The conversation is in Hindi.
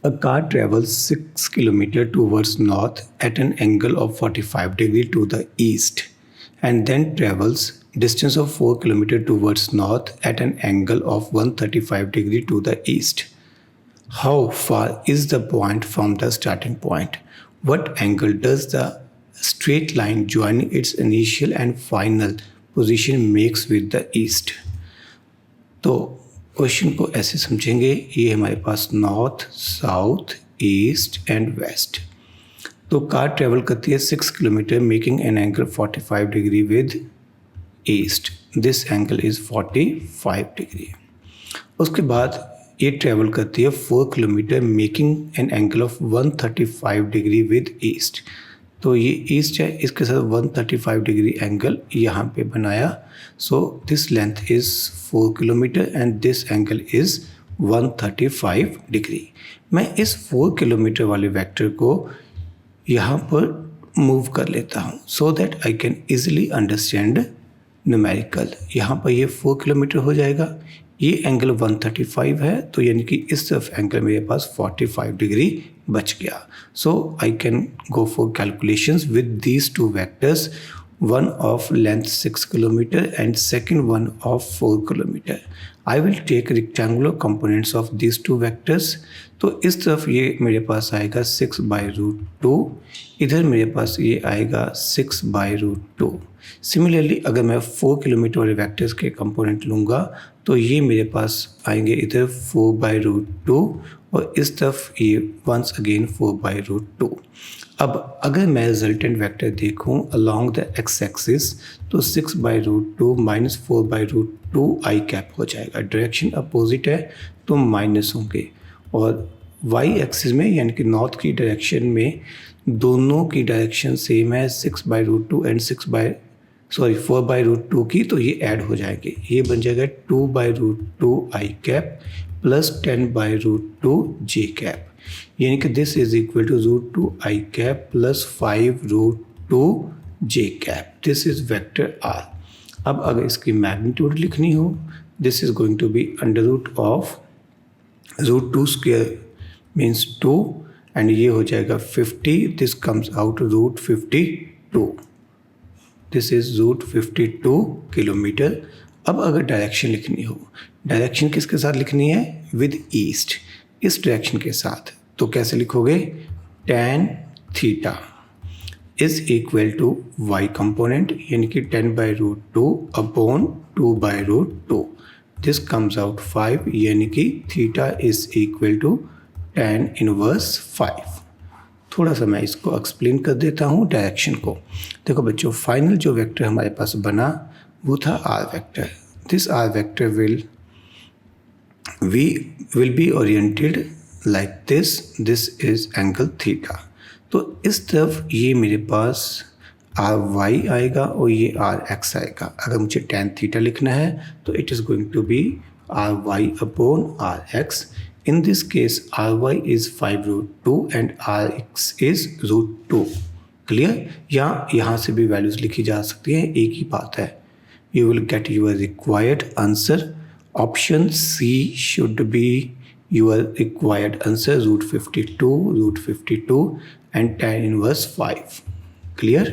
A car travels 6 km towards north at an angle of 45 degree to the east and then travels distance of 4 km towards north at an angle of 135 degree to the east. How far is the point from the starting point? What angle does the straight line joining its initial and final position makes with the east? तो क्वेश्चन को ऐसे समझेंगे, ये हमारे पास north, south, east and west. तो कार ट्रेवल करती है 6 kilometre making an angle 45 degree with east. This angle is 45 degree. उसके बाद ये ट्रेवल करती है 4 kilometre making an angle of 135 degree with east. तो ये ईस्ट है, इसके साथ 135 डिग्री एंगल यहाँ पे बनाया. So this length is 4 kilometre and this angle is 135 degree. मैं इस 4 किलोमीटर वाले वेक्टर को यहाँ पर मूव कर लेता हूँ so that I can easily understand numerical. यहाँ पर ये 4 किलोमीटर हो जाएगा, ये एंगल 135 है, तो यानी कि इस तरफ एंगल मेरे पास 45 डिग्री बच गया. So I can go for calculations with these two vectors, one of length 6 km and second one of 4 km. I will take rectangular components of these two vectors. तो इस तरफ ये मेरे पास आएगा 6/√2, इधर मेरे पास ये आएगा 6/√2. सिमिलरली अगर मैं 4 किलोमीटर वाले वेक्टर्स के कंपोनेंट लूँगा तो ये मेरे पास आएंगे इधर 4/√2 और इस तरफ ये वंस अगेन 4/√2. अब अगर मैं रिजल्टेंट वेक्टर देखूं अलोंग द एक्स एक्सिस तो 6/√2 माइनस 4/√2 आई कैप हो जाएगा. डायरेक्शन अपोजिट है तो माइनस होंगे, और वाई एक्सिस में यानी कि नॉर्थ की डायरेक्शन में दोनों की डायरेक्शन सेम है 6/√2 एंड 4/√2 की, तो ये ऐड हो जाएंगे. ये बन जाएगा 2/√2 I cap plus 10/√2 J cap, यानी कि this is equal to √2 I cap plus 5√2 J cap. This is vector R. अब अगर इसकी मैग्नीट्यूड लिखनी हो, this is going to be under root of √2 square means 2 and ये हो जाएगा 50. This comes out √52. This is √52 kilometre. अब अगर डायरेक्शन लिखनी हो, डायरेक्शन किसके साथ लिखनी है? विद ईस्ट, इस डायरेक्शन के साथ. तो कैसे लिखोगे? tan theta is equal to Y component यानी कि 10/√2 अपॉन 2/√2. दिस कम्स आउट 5 यानी कि theta is equal to tan inverse 5. थोड़ा सा मैं इसको एक्सप्लेन कर देता हूँ डायरेक्शन को. देखो बच्चों, फाइनल जो वेक्टर हमारे पास बना वो था R vector. This R vector will be oriented like this. This is angle theta. तो इस तरफ ये मेरे पास आर वाई आएगा और ये आर एक्स आएगा. अगर मुझे tan थीटा लिखना है तो it is going to be R Y upon R X. In this case, ry is 5√2 and rx is √2. Clear? यहाँ से भी वैल्यूज लिखी जा सकती हैं, एक ही बात है. You will get your required answer. Option C should be your required answer, √52 and tan inverse 5. Clear?